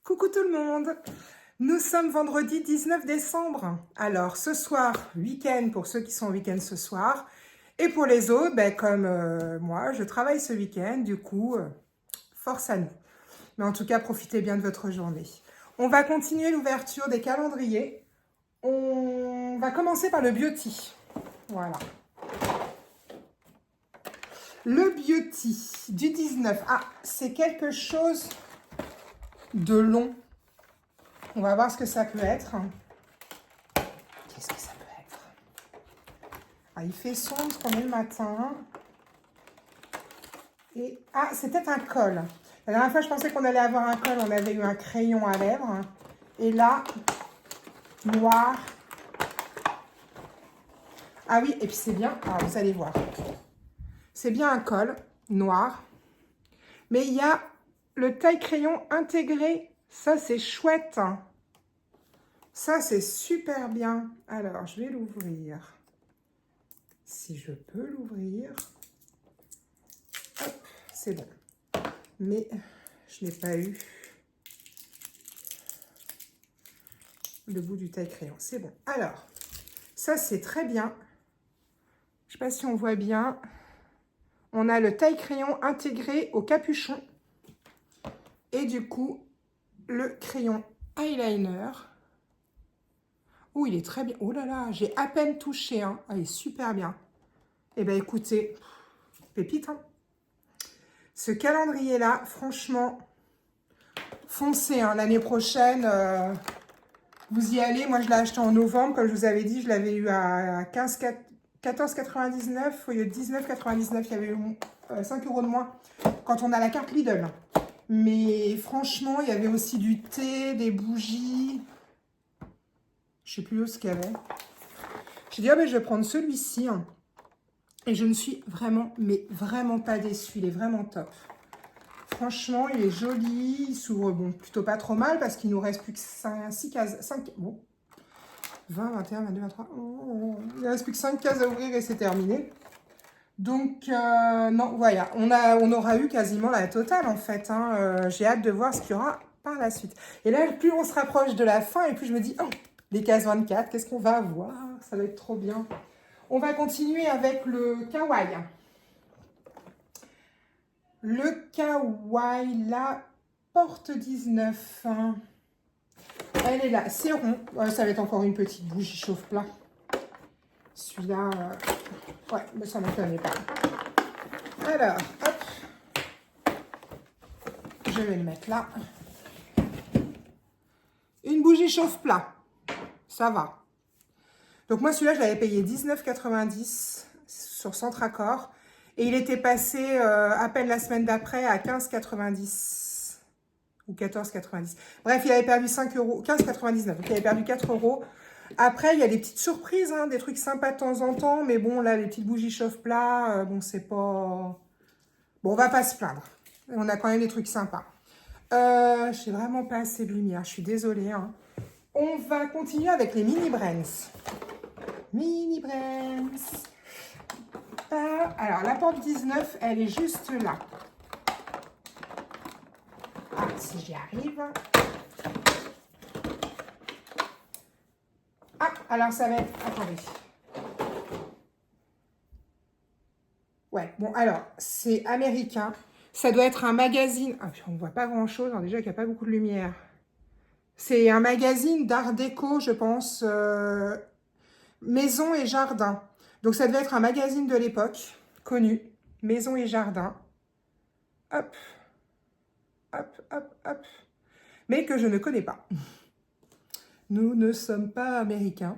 Coucou tout le monde, nous sommes vendredi 19 décembre. Alors ce soir, week-end pour ceux qui sont au week-end ce soir. Et pour les autres, comme moi, je travaille ce week-end, du coup, force à nous. Mais en tout cas, profitez bien de votre journée. On va continuer l'ouverture des calendriers. On va commencer par le beauty. Voilà. Le beauty du 19. Ah, c'est quelque chose de long. On va voir ce que ça peut être. Qu'est-ce que ça peut être? Ah, il fait sombre, on est le matin. Et ah, c'était un col. La dernière fois, je pensais qu'on allait avoir un col. On avait eu un crayon à lèvres. Et là, noir. Ah oui, et puis c'est bien. Ah, vous allez voir. C'est bien un col noir. Mais il y a le taille-crayon intégré. Ça, c'est chouette. Ça, c'est super bien. Alors, je vais l'ouvrir. Si je peux l'ouvrir. Hop, c'est bon. Mais je n'ai pas eu le bout du taille-crayon. C'est bon. Alors, ça, c'est très bien. Je ne sais pas si on voit bien. On a le taille-crayon intégré au capuchon. Et du coup, le crayon eyeliner. Oh, il est très bien. Oh là là, j'ai à peine touché. Hein. Ah, il est super bien. Eh bien, écoutez, pépite. Hein. Ce calendrier-là, franchement, foncez. Hein. L'année prochaine, vous y allez. Moi, je l'ai acheté en novembre. Comme je vous avais dit, je l'avais eu à 14,99 au lieu de 19,99. Il y avait eu 5 € de moins quand on a la carte Lidl. Mais franchement, il y avait aussi du thé, des bougies. Je ne sais plus ce qu'il y avait. J'ai dit, oh, je vais prendre celui-ci. Hein. Et je ne suis vraiment, mais vraiment pas déçue. Il est vraiment top. Franchement, il est joli. Il s'ouvre bon, plutôt pas trop mal parce qu'il nous reste plus que 6 cases. 5, bon. 20, 21, 22, 23. Oh, il ne reste plus que 5 cases à ouvrir et c'est terminé. Donc, non, voilà. On aura eu quasiment la totale en fait. Hein. J'ai hâte de voir ce qu'il y aura par la suite. Et là, plus on se rapproche de la fin et plus je me dis, oh, les cases 24, qu'est-ce qu'on va avoir? Ça va être trop bien. On va continuer avec le kawaii. Le kawaii, la porte 19. Elle est là, c'est rond. Ça va être encore une petite bougie chauffe-plat. Celui-là, ouais, mais ça ne m'étonne pas. Alors, hop. Je vais le mettre là. Une bougie chauffe-plat. Ça va. Donc moi, celui-là, je l'avais payé 19,90 sur Centracor. Et il était passé à peine la semaine d'après à 15,90 ou 14,90. Bref, il avait perdu 5 €, 15,99. Donc, il avait perdu 4 €. Après, il y a des petites surprises, hein, des trucs sympas de temps en temps. Mais bon, là, les petites bougies chauffe-plat, bon, c'est pas... Bon, on va pas se plaindre. On a quand même des trucs sympas. J'ai vraiment pas assez de lumière. Je suis désolée. Hein. On va continuer avec les mini brands. Mini brands. Alors, la porte 19, elle est juste là. Ah, si j'y arrive. Ah, alors ça va être... Attendez. Ouais, bon, alors, c'est américain. Ça doit être un magazine... Ah, on ne voit pas grand-chose. Déjà qu'il n'y a pas beaucoup de lumière. C'est un magazine d'art déco, je pense. Maison et jardin. Donc, ça devait être un magazine de l'époque, connu. Maison et jardin. Hop. Hop, hop, hop. Mais que je ne connais pas. Nous ne sommes pas américains.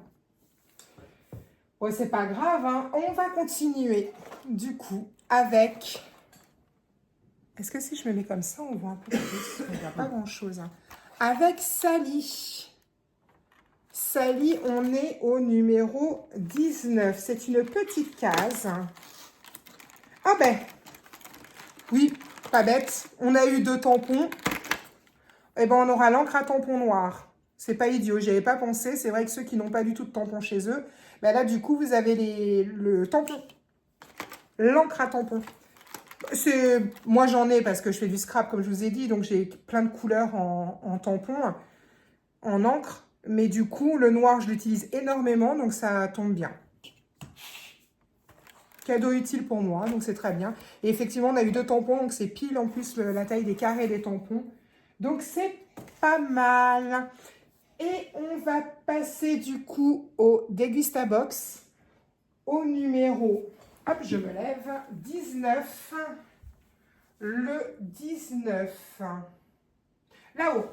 Bon, c'est pas grave, hein. On va continuer, du coup, avec... Est-ce que si je me mets comme ça, on voit un peu plus? On ne voit pas grand-chose. Hein. Avec Sally. Sally, on est au numéro 19. C'est une petite case. Ah ben, oui, pas bête. On a eu 2 tampons. Eh ben, on aura l'encre à tampon noir. C'est pas idiot, j'y avais pas pensé. C'est vrai que ceux qui n'ont pas du tout de tampon chez eux, ben là, du coup, vous avez le tampon. L'encre à tampon. Moi, j'en ai parce que je fais du scrap, comme je vous ai dit. Donc, j'ai plein de couleurs en tampon, en encre. Mais du coup, le noir, je l'utilise énormément. Donc, ça tombe bien. Cadeau utile pour moi, donc c'est très bien. Et effectivement, on a eu 2 tampons, donc c'est pile en plus la taille des carrés des tampons. Donc c'est pas mal. Et on va passer du coup au Dégustabox, au numéro, hop, je me lève, 19. Le 19. Là-haut.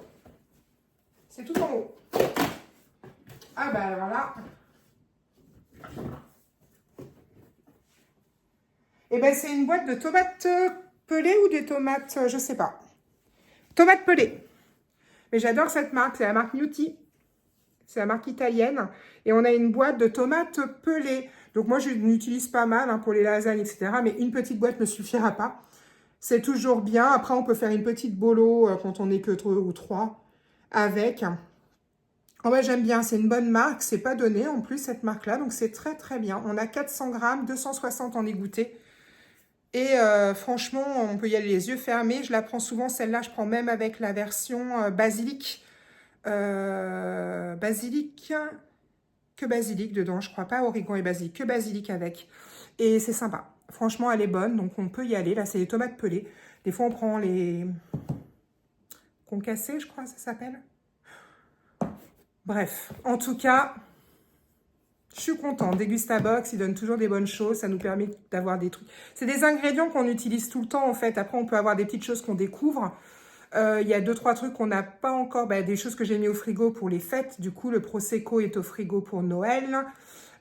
C'est tout en haut. Ah ben voilà. Et ben c'est une boîte de tomates pelées ou des tomates, je sais pas. Tomates pelées. Mais j'adore cette marque, c'est la marque Newty. C'est la marque italienne. Et on a une boîte de tomates pelées. Donc moi, je n'utilise pas mal hein, pour les lasagnes, etc. Mais une petite boîte ne suffira pas. C'est toujours bien. Après, on peut faire une petite bolo quand on n'est que 2 ou 3 avec. Oh ouais, j'aime bien. C'est une bonne marque. C'est pas donné en plus, cette marque-là. Donc, c'est très, très bien. On a 400 grammes, 260 en égoutté. Et franchement, on peut y aller les yeux fermés. Je la prends souvent, celle-là. Je prends même avec la version basilic. Basilic, que basilic dedans, je crois pas origan et basilic, que basilic avec. Et c'est sympa. Franchement, elle est bonne, donc on peut y aller. Là, c'est les tomates pelées. Des fois, on prend les concassés, je crois, ça s'appelle. Bref, en tout cas, je suis contente. Dégustabox, ils donnent toujours des bonnes choses. Ça nous permet d'avoir des trucs. C'est des ingrédients qu'on utilise tout le temps, en fait. Après, on peut avoir des petites choses qu'on découvre. Il y a 2-3 trucs qu'on n'a pas encore. Des choses que j'ai mis au frigo pour les fêtes. Du coup, le Prosecco est au frigo pour Noël.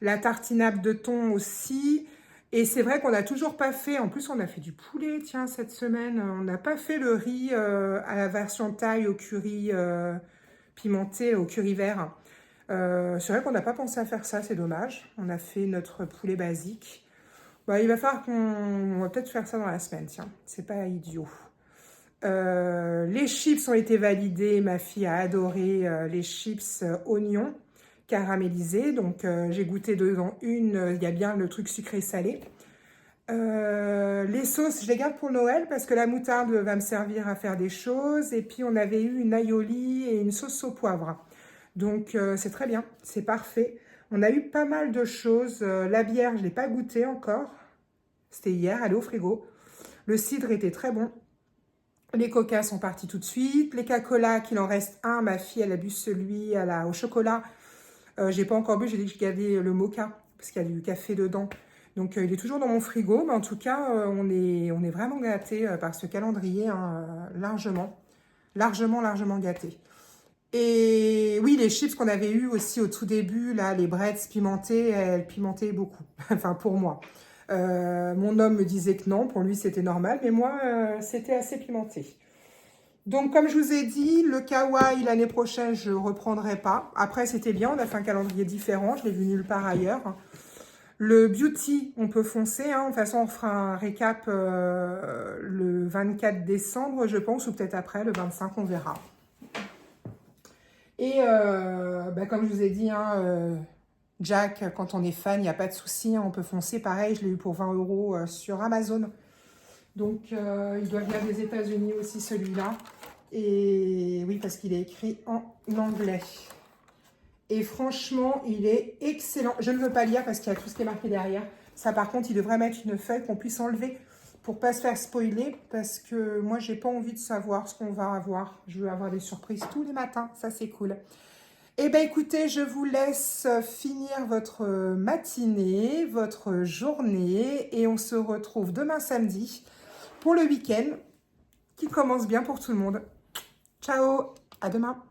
La tartinade de thon aussi. Et c'est vrai qu'on n'a toujours pas fait. En plus, on a fait du poulet, tiens, cette semaine. On n'a pas fait le riz à la version thaï au curry pimenté, au curry vert. C'est vrai qu'on n'a pas pensé à faire ça, c'est dommage. On a fait notre poulet basique. Il va falloir qu'on va peut-être faire ça dans la semaine, tiens. C'est pas idiot. Les chips ont été validés. Ma fille a adoré les chips oignons caramélisés. Donc, j'ai goûté dedans une. Il y a bien le truc sucré-salé. Les sauces, je les garde pour Noël parce que la moutarde va me servir à faire des choses. Et puis, on avait eu une aioli et une sauce au poivre. Donc, c'est très bien. C'est parfait. On a eu pas mal de choses. La bière, je ne l'ai pas goûtée encore. C'était hier, elle est au frigo. Le cidre était très bon. Les coca sont partis tout de suite. Les Coca-Cola, qu'il en reste un. Ma fille, elle a bu celui au chocolat. J'ai pas encore bu, j'ai dit que je gardais le mocha, parce qu'il y a du café dedans. Donc, il est toujours dans mon frigo. Mais en tout cas, on est vraiment gâtés par ce calendrier, hein, largement. Largement gâtés. Et oui, les chips qu'on avait eu aussi au tout début, là, les Bretz pimentées, elles pimentaient beaucoup. Enfin, pour moi. Mon homme me disait que non, pour lui c'était normal, mais moi c'était assez pimenté. Donc comme je vous ai dit, le kawaii l'année prochaine je ne reprendrai pas. Après c'était bien, on a fait un calendrier différent, je l'ai vu nulle part ailleurs. Le beauty, on peut foncer, hein. De toute façon on fera un récap le 24 décembre je pense, ou peut-être après, le 25 on verra. Et comme je vous ai dit, hein, Jack, quand on est fan, il n'y a pas de souci, hein, on peut foncer. Pareil, je l'ai eu pour 20 € sur Amazon. Donc, il doit venir des États-Unis aussi, celui-là. Et oui, parce qu'il est écrit en anglais. Et franchement, il est excellent. Je ne veux pas lire parce qu'il y a tout ce qui est marqué derrière. Ça, par contre, il devrait mettre une feuille qu'on puisse enlever pour ne pas se faire spoiler. Parce que moi, j'ai pas envie de savoir ce qu'on va avoir. Je veux avoir des surprises tous les matins. Ça, c'est cool. Eh bien, écoutez, je vous laisse finir votre matinée, votre journée. Et on se retrouve demain samedi pour le week-end qui commence bien pour tout le monde. Ciao, à demain.